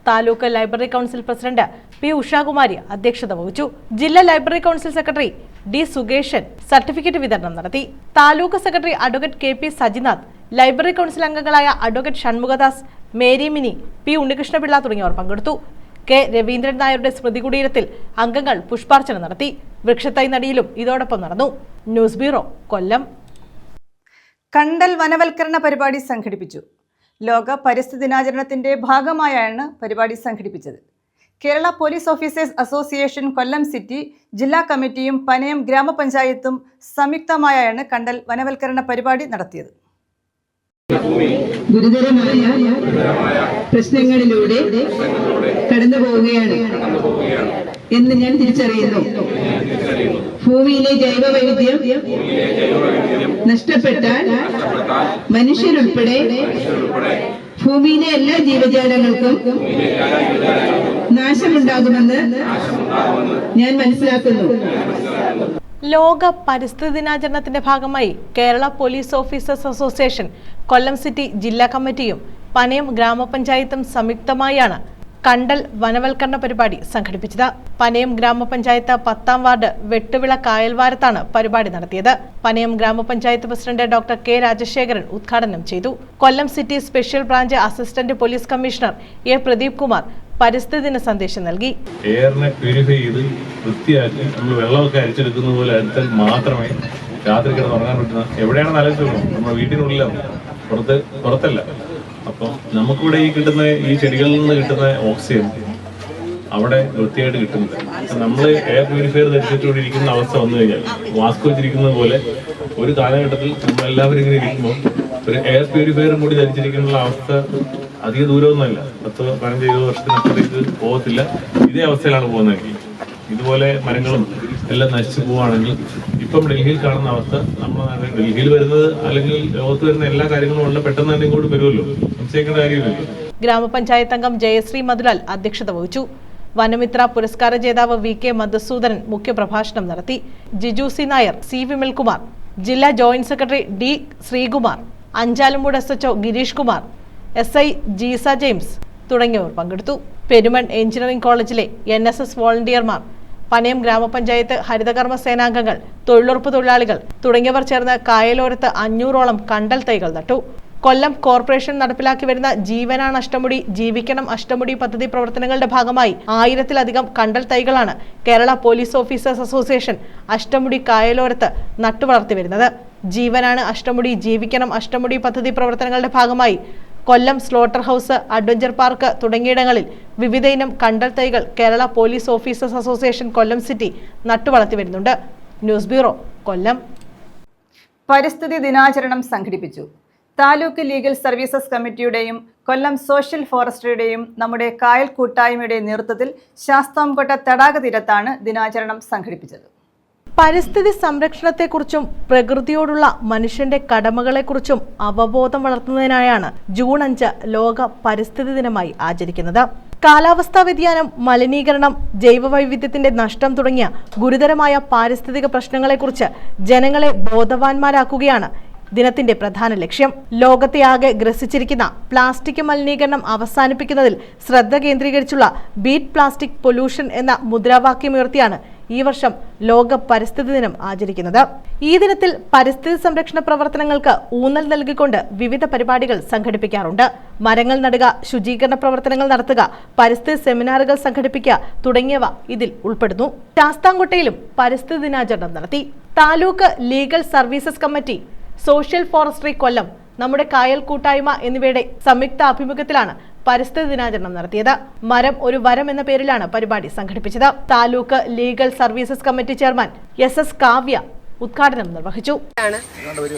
[SPEAKER 2] taluk library council president P. Ushakumari അധ്യക്ഷത വഹിച്ചു. ജില്ലാ library council secretary D. Sukeshan certificate വിതരണം നടത്തി. Taluk secretary advocate KP Sajinath, library council അംഗങ്ങളായ advocate Shanmukhadas, Mary Mini, P. Unnikrishnapillai തുടങ്ങിയവർ പങ്കെടുത്തു. K. രവീന്ദ്രൻ നായരുടെ സ്മൃതി കുടീരത്തിൽ അംഗങ്ങൾ പുഷ്പാർച്ചന നടത്തി. വൃക്ഷത്തൈ നടിയിലും ഇതോടൊപ്പം നടന്നു. ന്യൂസ് ബ്യൂറോ, കൊല്ലം.
[SPEAKER 1] കണ്ടൽ വനവൽക്കരണ പരിപാടി സംഘടിപ്പിച്ചു. ലോക പരിസ്ഥിതി ദിനാചരണത്തിന്റെ ഭാഗമായാണ് പരിപാടി സംഘടിപ്പിച്ചത്. Kerala police officers association Kollam city ജില്ലാ കമ്മിറ്റിയും പനയം ഗ്രാമപഞ്ചായത്തും സംയുക്തമായാണ് കണ്ടൽ വനവൽക്കരണ പരിപാടി നടത്തിയത്.
[SPEAKER 10] ഗുരുതരമായ പ്രശ്നങ്ങളിലൂടെ കടന്നു പോവുകയാണ് എന്ന് ഞാൻ തിരിച്ചറിയുന്നു. ഭൂമിയിലെ ജൈവവൈവിധ്യം നഷ്ടപ്പെട്ടാൽ മനുഷ്യരുൾപ്പെടെ ഭൂമിയിലെ എല്ലാ ജീവജാലങ്ങൾക്കും നാശമുണ്ടാകുമെന്ന് ഞാൻ മനസ്സിലാക്കുന്നു.
[SPEAKER 2] ലോക പരിസ്ഥിതി ദിനാചരണത്തിന്റെ ഭാഗമായി Kerala police officers association Kollam city ജില്ലാ കമ്മിറ്റിയും പനയം ഗ്രാമപഞ്ചായത്തും സംയുക്തമായാണ് കണ്ടൽ വനവൽക്കരണ പരിപാടി സംഘടിപ്പിച്ചത്. പനയം ഗ്രാമപഞ്ചായത്ത് 10ാം വാർഡ് വെട്ടുവിള കായൽവാരത്താണ് പരിപാടി നടത്തിയത്. പനയം ഗ്രാമപഞ്ചായത്ത് പ്രസിഡന്റ് ഡോക്ടർ K. രാജശേഖരൻ ഉദ്ഘാടനം ചെയ്തു. Kollam city special branch assistant police commissioner A. Pradeep Kumar പരിസ്ഥിതി ദിന സന്ദേശം നൽകി.
[SPEAKER 11] എയറിനെ പ്യൂരിഫൈ ചെയ്ത് വൃത്തിയാക്കി നമ്മൾ വെള്ളമൊക്കെ അരിച്ചെടുക്കുന്ന പോലെ അരിച്ചാൽ മാത്രമേ രാത്രി കിടന്ന് ഉറങ്ങാൻ പറ്റുന്ന. എവിടെയാണെന്ന് ആലോചിച്ചോളൂ, നമ്മുടെ വീട്ടിനുള്ളിലാണ്, പുറത്തല്ല. അപ്പം നമുക്കിവിടെ ഈ കിട്ടുന്ന ഈ ചെടികളിൽ നിന്ന് കിട്ടുന്ന ഓക്സിജൻ അവിടെ വൃത്തിയായിട്ട് കിട്ടുന്നില്ല. നമ്മൾ എയർ പ്യൂരിഫയർ ധരിച്ചിട്ടുകൂടി ഇരിക്കുന്ന അവസ്ഥ വന്നു കഴിഞ്ഞാൽ മാസ്ക് വെച്ചിരിക്കുന്നത് പോലെ ഒരു കാലഘട്ടത്തിൽ നമ്മളെല്ലാവരും ഇങ്ങനെ ഇരിക്കുമ്പോൾ ഒരു എയർ പ്യൂരിഫയറും കൂടി ധരിച്ചിരിക്കുന്ന അവസ്ഥ അധിക ദൂരമൊന്നുമല്ല, 10-15-20 വർഷത്തിനപ്പുറത്തേക്ക് പോകത്തില്ല. ഇതേ അവസ്ഥയിലാണ് പോകുന്നതെങ്കിൽ ഇതുപോലെ മരങ്ങളും എല്ലാം നശിച്ചു പോവുകയാണെങ്കിൽ ഇപ്പം ഡൽഹിയിൽ കാണുന്ന അവസ്ഥ നമ്മുടെ ഡൽഹിയിൽ വരുന്നത് അല്ലെങ്കിൽ ലോകത്ത് വരുന്ന എല്ലാ കാര്യങ്ങളും ഉള്ള പെട്ടെന്ന് തന്നെ ഇങ്ങോട്ട് വരുമല്ലോ, സംശയിക്കേണ്ട കാര്യമില്ലല്ലോ.
[SPEAKER 2] ഗ്രാമപഞ്ചായത്ത് അംഗം ജയശ്രീ മധുലാൽ അധ്യക്ഷത വഹിച്ചു. വനമിത്ര പുരസ്കാര ജേതാവ് VK മധുസൂദനൻ മുഖ്യപ്രഭാഷണം നടത്തി. Jiju C Nair, C. വിമൽകുമാർ, ജില്ലാ joint secretary D. Sreekumar, Anchalumoodu SHO Girish Kumar, SI ജീസ James തുടങ്ങിയവർ പങ്കെടുത്തു. പെരുമൺ എഞ്ചിനീയറിംഗ് കോളേജിലെ NSS വോളണ്ടിയർമാർ, പനയം ഗ്രാമപഞ്ചായത്ത് ഹരിതകർമ്മ സേനാംഗങ്ങൾ, തൊഴിലുറപ്പ് തൊഴിലാളികൾ തുടങ്ങിയവർ ചേർന്ന് കായലോരത്ത് 500ഓളം കണ്ടൽ തൈകൾ നട്ടു. കൊല്ലം കോർപ്പറേഷൻ നടപ്പിലാക്കി വരുന്ന ജീവനാണ് അഷ്ടമുടി ജീവിക്കണം അഷ്ടമുടി പദ്ധതി പ്രവർത്തനങ്ങളുടെ ഭാഗമായി 1000-ലധികം കണ്ടൽ തൈകളാണ് Kerala police officers association Ashtamudi കായലോരത്ത് നട്ടുവളർത്തി വരുന്നത്. ജീവനാണ് അഷ്ടമുടി ജീവിക്കണം അഷ്ടമുടി പദ്ധതി പ്രവർത്തനങ്ങളുടെ ഭാഗമായി Kollam slaughter house, adventure park തുടങ്ങിയിടങ്ങളിൽ വിവിധ ഇനം കണ്ടൽ തൈകൾ Kerala police officers association Kollam city നട്ടുവളർത്തി വരുന്നുണ്ട്. News bureau, Kollam.
[SPEAKER 1] പരിസ്ഥിതി ദിനാചരണം സംഘടിപ്പിച്ചു. താലൂക്ക് ലീഗൽ സർവീസസ് കമ്മിറ്റിയുടെയും കൊല്ലം സോഷ്യൽ ഫോറസ്ട്രിയുടെയും നമ്മുടെ കായൽ കൂട്ടായ്മയുടെയും നേതൃത്വത്തിൽ ശാസ്താംകോട്ട തടാക തീരത്താണ് ദിനാചരണം സംഘടിപ്പിച്ചത്.
[SPEAKER 2] പരിസ്ഥിതി സംരക്ഷണത്തെക്കുറിച്ചും പ്രകൃതിയോടുള്ള മനുഷ്യന്റെ കടമകളെക്കുറിച്ചും അവബോധം വളർത്തുന്നതിനായാണ് ജൂൺ 5 ലോക പരിസ്ഥിതി ദിനമായി ആചരിക്കുന്നത്. കാലാവസ്ഥാ വ്യതിയാനം, മലിനീകരണം, ജൈവവൈവിധ്യത്തിന്റെ നഷ്ടം തുടങ്ങിയ ഗുരുതരമായ പാരിസ്ഥിതിക പ്രശ്നങ്ങളെക്കുറിച്ച് ജനങ്ങളെ ബോധവാന്മാരാക്കുകയാണ് ദിനത്തിന്റെ പ്രധാന ലക്ഷ്യം. ലോകത്തെയാകെ ഗ്രസിച്ചിരിക്കുന്ന പ്ലാസ്റ്റിക് മലിനീകരണം അവസാനിപ്പിക്കുന്നതിൽ ശ്രദ്ധ കേന്ദ്രീകരിച്ചുള്ള ബീറ്റ് പ്ലാസ്റ്റിക് പൊല്യൂഷൻ എന്ന മുദ്രാവാക്യമുയർത്തിയാണ് ഈ വർഷം ലോക പരിസ്ഥിതി ദിനം ആചരിക്കുന്നത്. ഈ ദിനത്തിൽ പരിസ്ഥിതി സംരക്ഷണ പ്രവർത്തനങ്ങൾക്ക് ഊന്നൽ നൽകിക്കൊണ്ട് വിവിധ പരിപാടികൾ സംഘടിപ്പിക്കാറുണ്ട്. മരങ്ങൾ നടുക, ശുചീകരണ പ്രവർത്തനങ്ങൾ നടത്തുക, പരിസ്ഥിതി സെമിനാറുകൾ സംഘടിപ്പിക്കുക തുടങ്ങിയവ ഇതിൽ ഉൾപ്പെടുന്നു. ശാസ്താംകോട്ടയിലും പരിസ്ഥിതി ദിനാചരണം നടത്തി. താലൂക്ക് ലീഗൽ സർവീസസ് കമ്മിറ്റി, സോഷ്യൽ ഫോറസ്ട്രി കൊല്ലം, നമ്മുടെ കായൽ കൂട്ടായ്മ എന്നിവയുടെ സംയുക്ത ആഭിമുഖ്യത്തിലാണ് പരിസ്ഥിതി ദിനാചരണം നടത്തിയത്. മരം ഒരു വരം എന്ന പേരിലാണ് പരിപാടി സംഘടിപ്പിച്ചത്. Taluk legal services committee chairman SS Kavya ഉദ്ഘാടനം നിർവഹിച്ചു.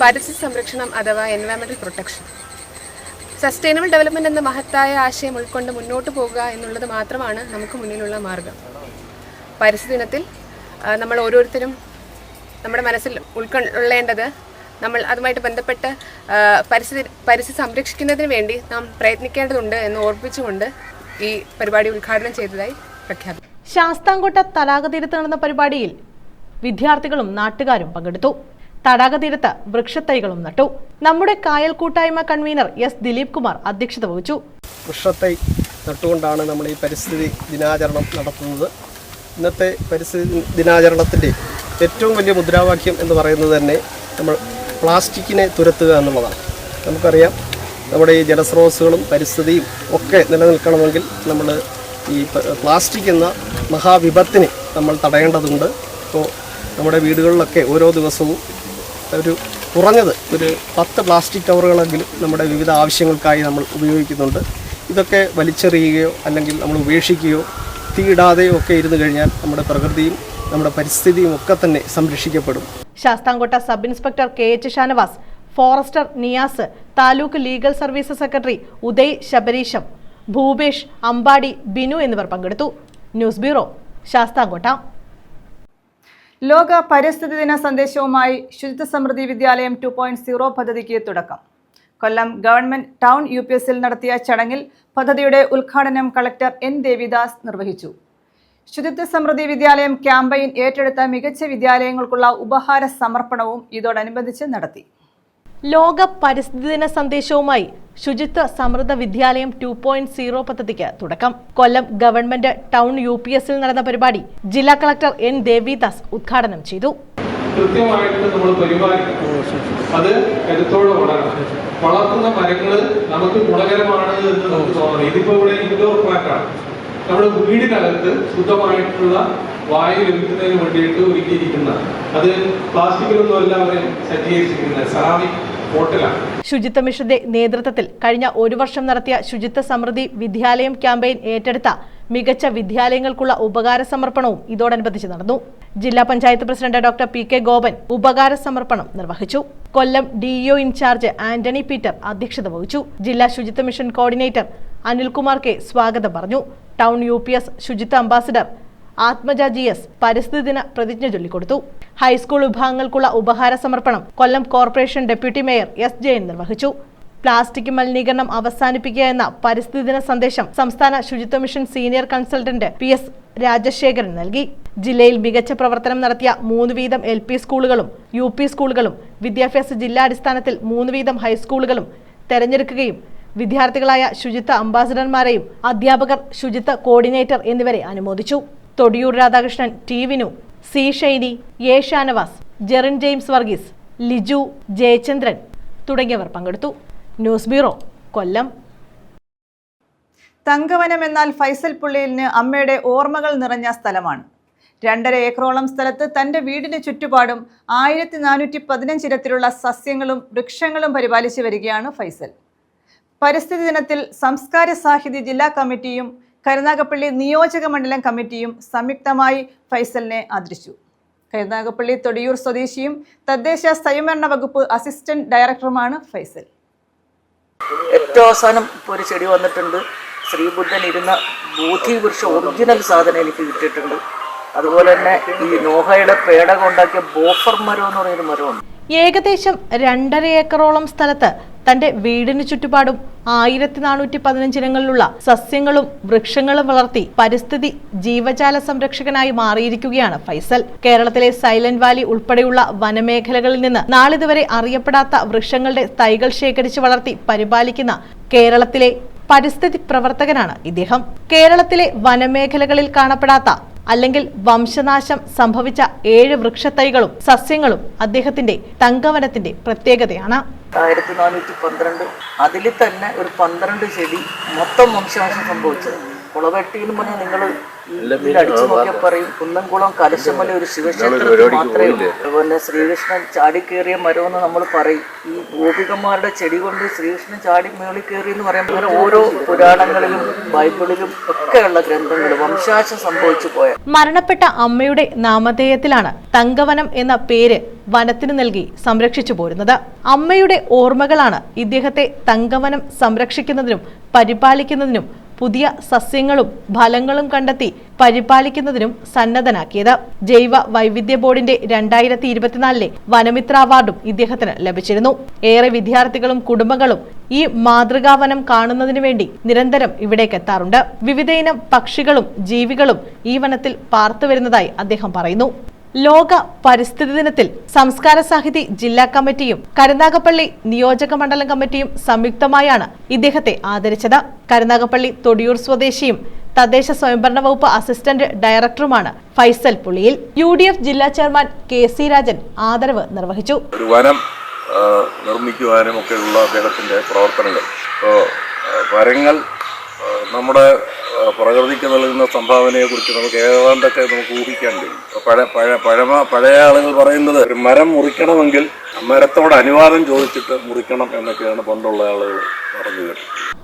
[SPEAKER 12] പരിസ്ഥിതി സംരക്ഷണം അഥവാ എൻവയറമെന്റൽ പ്രൊട്ടക്ഷൻ, സസ്റ്റൈനബിൾ ഡെവലപ്മെന്റ് എന്ന മഹത്തായ ആശയം ഉൾക്കൊണ്ട് മുന്നോട്ട് പോകുക എന്നുള്ളത് മാത്രമാണ് നമുക്ക് മുന്നിലുള്ള മാർഗം. പരിസ്ഥിതി ദിനത്തിൽ നമ്മൾ ഓരോരുത്തരും നമ്മുടെ മനസ്സിൽ ഉൾക്കൊള്ളേണ്ടത്, നമ്മൾ അതുമായിട്ട് ബന്ധപ്പെട്ട് പരിസ്ഥിതി സംരക്ഷിക്കുന്നതിന് വേണ്ടി നാം പ്രയത്നിക്കേണ്ടതുണ്ട് എന്ന് ഓർപ്പിച്ചുകൊണ്ട് ഈ പരിപാടി ഉദ്ഘാടനം ചെയ്തതായി പ്രഖ്യാപിച്ചു.
[SPEAKER 2] ശാസ്താംകോട്ട തടാക തീരത്ത് നടന്ന പരിപാടിയിൽ വിദ്യാർത്ഥികളും നാട്ടുകാരും പങ്കെടുത്തു. തടാക തീരത്ത് വൃക്ഷത്തൈകളും നട്ടു. നമ്മുടെ കായൽ കൂട്ടായ്മ കൺവീനർ S ദിലീപ് കുമാർ അധ്യക്ഷത വഹിച്ചു.
[SPEAKER 13] വൃക്ഷത്തൈ നട്ടുകൊണ്ടാണ് നമ്മൾ ഈ പരിസ്ഥിതി ദിനാചരണം നടത്തുന്നത്. ഇന്നത്തെ പരിസ്ഥിതി ദിനാചരണത്തിൻ്റെ ഏറ്റവും വലിയ മുദ്രാവാക്യം എന്ന് പറയുന്നത് തന്നെ നമ്മൾ പ്ലാസ്റ്റിക്കിനെ തുരത്തുക എന്നുള്ളതാണ്. നമുക്കറിയാം, നമ്മുടെ ഈ ജലസ്രോതസ്സുകളും പരിസ്ഥിതിയും ഒക്കെ നിലനിൽക്കണമെങ്കിൽ നമ്മൾ ഈ പ്ലാസ്റ്റിക് എന്ന മഹാവിപത്തിനെ നമ്മൾ തടയേണ്ടതുണ്ട്. ഇപ്പോൾ നമ്മുടെ വീടുകളിലൊക്കെ ഓരോ ദിവസവും കുറഞ്ഞത് ഒരു 10 പ്ലാസ്റ്റിക് കവറുകളെങ്കിലും നമ്മുടെ വിവിധ ആവശ്യങ്ങൾക്കായി നമ്മൾ ഉപയോഗിക്കുന്നുണ്ട്. ഇതൊക്കെ വലിച്ചെറിയുകയോ അല്ലെങ്കിൽ നമ്മൾ ഉപേക്ഷിക്കുകയോ തീയിടാതെയോ ഒക്കെ ഇരുന്ന് കഴിഞ്ഞാൽ നമ്മുടെ പ്രകൃതിയും നമ്മുടെ പരിസ്ഥിതിയും ഒക്കെ തന്നെ സംരക്ഷിക്കപ്പെടും.
[SPEAKER 2] Sasthamkotta sub inspector KH Shanavas, forester Niyas, taluk legal services secretary Uday Sabareesham, Bhupesh, Ambadi, Binu എന്നിവർ പങ്കെടുത്തു. News bureau, Sasthamkotta.
[SPEAKER 1] ലോക പരിസ്ഥിതി ദിന സന്ദേശവുമായി ശുചിത്വ സമൃദ്ധി വിദ്യാലയം 2.0 പദ്ധതിക്ക് തുടക്കം. കൊല്ലം ഗവൺമെന്റ് ടൗൺ UPSൽ നടത്തിയ ചടങ്ങിൽ പദ്ധതിയുടെ ഉദ്ഘാടനം കളക്ടർ N ദേവിദാസ് നിർവഹിച്ചു. ശുചിത്വ സമൃദ്ധി വിദ്യാലയം ക്യാമ്പയിൻ ഏറ്റെടുത്ത മികച്ച വിദ്യാലയങ്ങൾക്കുള്ള ഉപഹാര സമർപ്പണവും ഇതോടനുബന്ധിച്ച് നടത്തി.
[SPEAKER 2] ലോക പരിസ്ഥിതി ദിന സന്ദേശവുമായി ശുചിത്വ സമൃദ്ധ വിദ്യാലയം 2.0 പദ്ധതിക്ക് തുടക്കം. കൊല്ലം ഗവൺമെന്റ് ടൗൺ UPSൽ നടന്ന പരിപാടി ജില്ലാ കളക്ടർ N ദേവിദാസ് ഉദ്ഘാടനം ചെയ്തു.
[SPEAKER 7] കൃത്യമായിട്ട് നമ്മൾ പരിപാലിക്കും. അത് കരുത്തോടെ വളർത്തുന്ന മരങ്ങൾ നമുക്ക് ഗുണകരമാണ് എന്ന് നമുക്ക് തോന്നണം. ഇതിപ്പോ ഇവിടെ ഇൻഡോർ പ്ലാന്റാണ്. നമ്മുടെ വീടിനകത്ത് ശുദ്ധമായിട്ടുള്ള വായു ലഭിക്കുന്നതിന് വേണ്ടിയിട്ട് ഒരുക്കിയിരിക്കുന്ന, അത് പ്ലാസ്റ്റിക്കിലൊന്നും അല്ല അവരെ സജ്ജീകരിച്ചിരിക്കുന്നത്, സെറാമിക് ബോട്ടിലാണ്.
[SPEAKER 2] ശുചിത്വ മിഷന്റെ നേതൃത്വത്തിൽ കഴിഞ്ഞ 1 വർഷം നടത്തിയ ശുചിത്വ സമൃദ്ധി വിദ്യാലയം ക്യാമ്പയിൻ ഏറ്റെടുത്ത മികച്ച വിദ്യാലയങ്ങൾക്കുള്ള ഉപകാര സമർപ്പണവും ഇതോടനുബന്ധിച്ച് നടന്നു. ജില്ലാ panchayat president doctor PK Gopan ഉപകാര സമർപ്പണം നിർവഹിച്ചു. Kollam DEO in charge Antony Peter അധ്യക്ഷത വഹിച്ചു. ജില്ലാ ശുചിത്വ മിഷൻ കോർഡിനേറ്റർ അനിൽകുമാർ K സ്വാഗതം പറഞ്ഞു. ടൗൺ UPS ശുചിത്വ അംബാസിഡർ ആത്മജ GS പരിസ്ഥിതി ദിന പ്രതിജ്ഞ ചൊല്ലിക്കൊടുത്തു. ഹൈസ്കൂൾ വിഭാഗങ്ങൾക്കുള്ള ഉപഹാര സമർപ്പണം Kollam corporation deputy mayor S Jayan നിർവഹിച്ചു. പ്ലാസ്റ്റിക് മലിനീകരണം അവസാനിപ്പിക്കുക എന്ന പരിസ്ഥിതി ദിന സന്ദേശം സംസ്ഥാന ശുചിത്വ mission senior consultant PS Rajasekharan നൽകി. ജില്ലയിൽ മികച്ച പ്രവർത്തനം നടത്തിയ 3 വീതം LP സ്കൂളുകളും UP സ്കൂളുകളും വിദ്യാഭ്യാസ ജില്ലാടിസ്ഥാനത്തിൽ 3 വീതം ഹൈസ്കൂളുകളും തെരഞ്ഞെടുക്കുകയും വിദ്യാർത്ഥികളായ ശുചിത്വ അംബാസിഡർമാരെയും അധ്യാപകർ, ശുചിത്വ കോർഡിനേറ്റർ എന്നിവരെ അനുമോദിച്ചു. Thodiyoor Radhakrishnan, T Vinu, C Shiny, A Shanavas, Jerin James Varghese, Liju, Jayachandran തുടങ്ങിയവർ പങ്കെടുത്തു. ന്യൂസ് ബ്യൂറോ, കൊല്ലം.
[SPEAKER 1] തങ്കവനം എന്നാൽ ഫൈസൽ പുള്ളിയിലിന് അമ്മയുടെ ഓർമ്മകൾ നിറഞ്ഞ സ്ഥലമാണ്. 2.5 ഏക്കറോളം സ്ഥലത്ത് തൻ്റെ വീടിന് ചുറ്റുപാടും 1415 ഇനത്തിലുള്ള സസ്യങ്ങളും വൃക്ഷങ്ങളും പരിപാലിച്ചു വരികയാണ് ഫൈസൽ. പരിസ്ഥിതി ദിനത്തിൽ സംസ്കാര സാഹിത്യ ജില്ലാ കമ്മിറ്റിയും കരുനാഗപ്പള്ളി നിയോജക മണ്ഡലം കമ്മിറ്റിയും സംയുക്തമായി ഫൈസലിനെ ആദരിച്ചു. കരുനാഗപ്പള്ളി തൊടിയൂർ സ്വദേശിയും തദ്ദേശ സ്വയംഭരണ വകുപ്പ് അസിസ്റ്റന്റ് ഡയറക്ടറുമാണ് ഫൈസൽ.
[SPEAKER 4] ഏറ്റവും അവസാനം ഇപ്പോൾ ഒരു ചെടി വന്നിട്ടുണ്ട്. ശ്രീബുദ്ധൻ ഇരുന്ന ബോധിവൃക്ഷം ഒറിജിനൽ സാധനം എനിക്ക് കിട്ടിയിട്ടുണ്ട്. അതുപോലെ തന്നെ ഈ നോഹയുടെ പേടകം ഉണ്ടാക്കിയ ബോഫർ മരം എന്ന് പറയുന്ന മരമുണ്ട്.
[SPEAKER 2] ഏകദേശം 2.5 ഏക്കറോളം സ്ഥലത്ത് തന്റെ വീടിന് ചുറ്റുപാടും 1415 ഇനങ്ങളിലുള്ള സസ്യങ്ങളും വൃക്ഷങ്ങളും വളർത്തി പരിസ്ഥിതി ജീവജാല സംരക്ഷകനായി മാറിയിരിക്കുകയാണ് ഫൈസൽ. കേരളത്തിലെ സൈലന്റ് വാലി ഉൾപ്പെടെയുള്ള വനമേഖലകളിൽ നിന്ന് നാളിതുവരെ അറിയപ്പെടാത്ത വൃക്ഷങ്ങളുടെ തൈകൾ ശേഖരിച്ച് വളർത്തി പരിപാലിക്കുന്ന കേരളത്തിലെ പരിസ്ഥിതി പ്രവർത്തകനാണ് ഇദ്ദേഹം. കേരളത്തിലെ വനമേഖലകളിൽ കാണപ്പെടാത്ത അല്ലെങ്കിൽ വംശനാശം സംഭവിച്ച 7 വൃക്ഷത്തൈകളും സസ്യങ്ങളും അദ്ദേഹത്തിന്റെ തങ്കവനത്തിന്റെ പ്രത്യേകതയാണ്.
[SPEAKER 4] 1412 അതിൽ തന്നെ ഒരു 12 ചെടി മൊത്തം വംശനാശം സംഭവിച്ചത്. കുളവെട്ടി എന്ന് പറഞ്ഞാൽ നിങ്ങൾ അടിച്ചു നോക്കിയാൽ പറയും കുന്നംകുളം കലശമല ഒരു ശിവക്ഷേത്രത്തിൽ മാത്രമേ ഉള്ളൂ. അതുപോലെ ശ്രീകൃഷ്ണൻ ചാടിക്കേറിയ മരം എന്ന് നമ്മൾ പറയും. ഈ ഗോപികന്മാരുടെ ചെടി കൊണ്ട് ശ്രീകൃഷ്ണൻ ചാടി മേളിൽ കയറി എന്ന് പറയുമ്പോൾ അങ്ങനെ ഓരോ പുരാണങ്ങളിലും ബൈബിളിലും ഒക്കെയുള്ള ഗ്രന്ഥങ്ങൾ വംശനാശം സംഭവിച്ചു പോയ.
[SPEAKER 2] മരണപ്പെട്ട അമ്മയുടെ നാമധേയത്തിലാണ് തങ്കവനം എന്ന പേര് വനത്തിന് നൽകി സംരക്ഷിച്ചു പോരുന്നത്. അമ്മയുടെ ഓർമ്മകളാണ് ഇദ്ദേഹത്തെ തങ്കവനം സംരക്ഷിക്കുന്നതിനും പരിപാലിക്കുന്നതിനും പുതിയ സസ്യങ്ങളും ഫലങ്ങളും കണ്ടെത്തി പരിപാലിക്കുന്നതിനും സന്നദ്ധനാക്കിയത്. ജൈവ വൈവിധ്യ ബോർഡിന്റെ 2024 വനമിത്ര അവാർഡും ഇദ്ദേഹത്തിന് ലഭിച്ചിരുന്നു. ഏറെ വിദ്യാർത്ഥികളും കുടുംബങ്ങളും ഈ മാതൃകാവനം കാണുന്നതിനു വേണ്ടി നിരന്തരം ഇവിടേക്ക് എത്താറുണ്ട്. വിവിധയിനം പക്ഷികളും ജീവികളും ഈ വനത്തിൽ പാർത്തുവരുന്നതായി അദ്ദേഹം പറയുന്നു. ലോക പരിസ്ഥിതി ദിനത്തിൽ സംസ്കാര സാഹിതി ജില്ലാ കമ്മിറ്റിയും കരുനാഗപ്പള്ളി നിയോജക മണ്ഡലം കമ്മിറ്റിയും സംയുക്തമായാണ് ഇദ്ദേഹത്തെ ആദരിച്ചത്. കരുനാഗപ്പള്ളി തൊടിയൂർ സ്വദേശിയും തദ്ദേശ സ്വയംഭരണ വകുപ്പ് അസിസ്റ്റന്റ് ഡയറക്ടറുമാണ് ഫൈസൽ പുളിയിൽ. UDF ജില്ലാ ചെയർമാൻ KC രാജൻ ആദരവ് നിർവഹിച്ചു.
[SPEAKER 14] ഒരു വനം നിർമ്മിക്കുവാനും ഒക്കെയുള്ള അദ്ദേഹത്തിന്റെ പ്രവർത്തനങ്ങൾ, മരങ്ങൾ നമ്മുടെ പ്രകൃതിക്ക് നൽകുന്ന സംഭാവനയെക്കുറിച്ച് നമുക്ക് ഏതാണ്ടൊക്കെ നമുക്ക് ഊഹിക്കാൻ കഴിയും. പഴയ ആളുകൾ പറയുന്നത് ഒരു മരം മുറിക്കണമെങ്കിൽ മരത്തോട് അനുവാദം ചോദിച്ചിട്ട് മുറിക്കണം എന്നൊക്കെയാണ് പണ്ടുള്ള ആളുകൾ പറഞ്ഞു കേട്ടത്.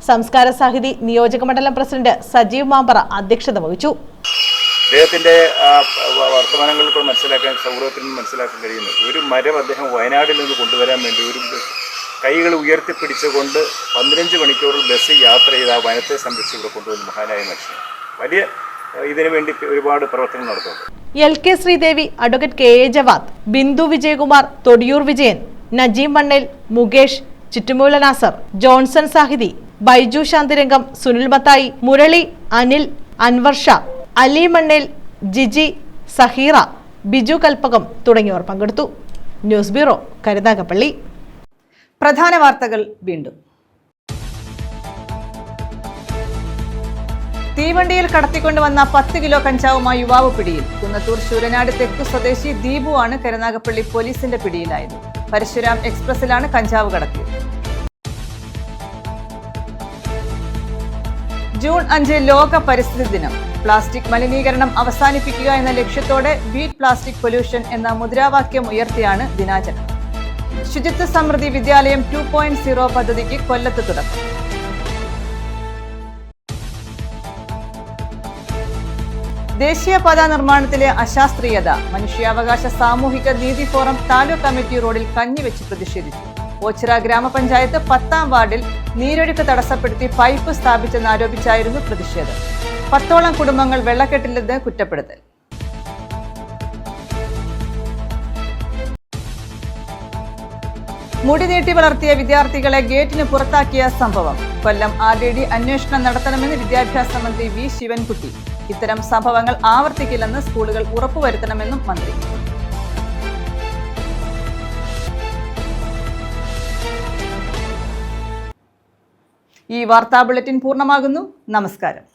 [SPEAKER 2] സംസ്കാര സാഹിതി നിയോജക മണ്ഡലം പ്രസിഡന്റ് സജീവ് മാമ്പറ അധ്യക്ഷത വഹിച്ചു.
[SPEAKER 15] അദ്ദേഹത്തിന്റെ വർത്തമാനങ്ങൾ മനസ്സിലാക്കാൻ സൗഹൃദത്തിൽ നിന്ന് മനസ്സിലാക്കാൻ കഴിയുന്നത് ഒരു മരം അദ്ദേഹം വയനാട്ടിൽ നിന്ന് കൊണ്ടുവരാൻ വേണ്ടി ഒരു കൈകൾ ഉയർത്തിപ്പിടിച്ചുകൊണ്ട് 15 മണിക്കൂറിൽ ബസ് യാത്ര ചെയ്ത് ആ വനത്തെ സംരക്ഷിച്ച് ഇവിടെ കൊണ്ടുവന്ന മഹാനായ മനുഷ്യൻ. വലിയ ഇതിനു വേണ്ടി ഒരുപാട് പ്രവർത്തനം നടത്തുന്നുണ്ട്.
[SPEAKER 2] LK Sreedevi, advocate KA Jawad, Bindu Vijayakumar, Thodiyoor Vijayan, Najeem Mannel, Mukesh, Chittumoola Nasar, Johnson Sahithi, Baiju Santhirangam, Sunil Mathai, Murali, Anil, Anwar Shah, Ali Mannel, Jiji, Saheera, Biju Kalpakam തുടങ്ങിയവർ പങ്കെടുത്തു. News bureau, Karunagappally.
[SPEAKER 1] പ്രധാന വാർത്തകൾ വീണ്ടും. തീവണ്ടിയിൽ കടത്തിക്കൊണ്ടുവന്ന 10 കിലോ കഞ്ചാവുമായി യുവാവ് പിടിയിൽ. കുന്നത്തൂർ ശൂരനാട് തെക്കു സ്വദേശി ദീപു ആണ് കരുനാഗപ്പള്ളി പോലീസിന്റെ പിടിയിലായത്. പരശുരാം എക്സ്പ്രസിലാണ് കഞ്ചാവ് കടത്തിയത്. ജൂൺ 5 ലോക പരിസ്ഥിതി ദിനം. പ്ലാസ്റ്റിക് മലിനീകരണം അവസാനിപ്പിക്കുക എന്ന ലക്ഷ്യത്തോടെ ബീറ്റ് പ്ലാസ്റ്റിക് പൊല്യൂഷൻ എന്ന മുദ്രാവാക്യം ഉയർത്തിയാണ് ദിനാചരണം. ശുചിത്വ സമൃദ്ധി വിദ്യാലയം 2.0 പദ്ധതിക്ക് കൊല്ലത്ത് തുടക്കം. ദേശീയപാത നിർമ്മാണത്തിലെ അശാസ്ത്രീയത. മനുഷ്യാവകാശ സാമൂഹിക നീതി ഫോറം താലൂക്ക് കമ്മിറ്റി റോഡിൽ കഞ്ഞിവെച്ച് പ്രതിഷേധിച്ചു. ഓച്ചിറ ഗ്രാമപഞ്ചായത്ത് 10ാം വാർഡിൽ നീരൊഴുക്ക് തടസ്സപ്പെടുത്തി പൈപ്പ് സ്ഥാപിച്ചെന്നാരോപിച്ചായിരുന്നു പ്രതിഷേധം. 10ഓളം കുടുംബങ്ങൾ വെള്ളക്കെട്ടിലെന്ന് കുറ്റപ്പെടുത്തൽ. മുടി നീട്ടി വളർത്തിയ വിദ്യാർത്ഥികളെ ഗേറ്റിന് പുറത്താക്കിയ സംഭവം. കൊല്ലം RDD അന്വേഷണം നടത്തണമെന്ന് വിദ്യാഭ്യാസ മന്ത്രി V ശിവൻകുട്ടി. ഇത്തരം സംഭവങ്ങൾ ആവർത്തിക്കില്ലെന്ന് സ്കൂളുകൾ ഉറപ്പുവരുത്തണമെന്നും മന്ത്രി. ഈ വാർത്താ ബുള്ളറ്റിൻ പൂർണ്ണമാകുന്നു. നമസ്കാരം.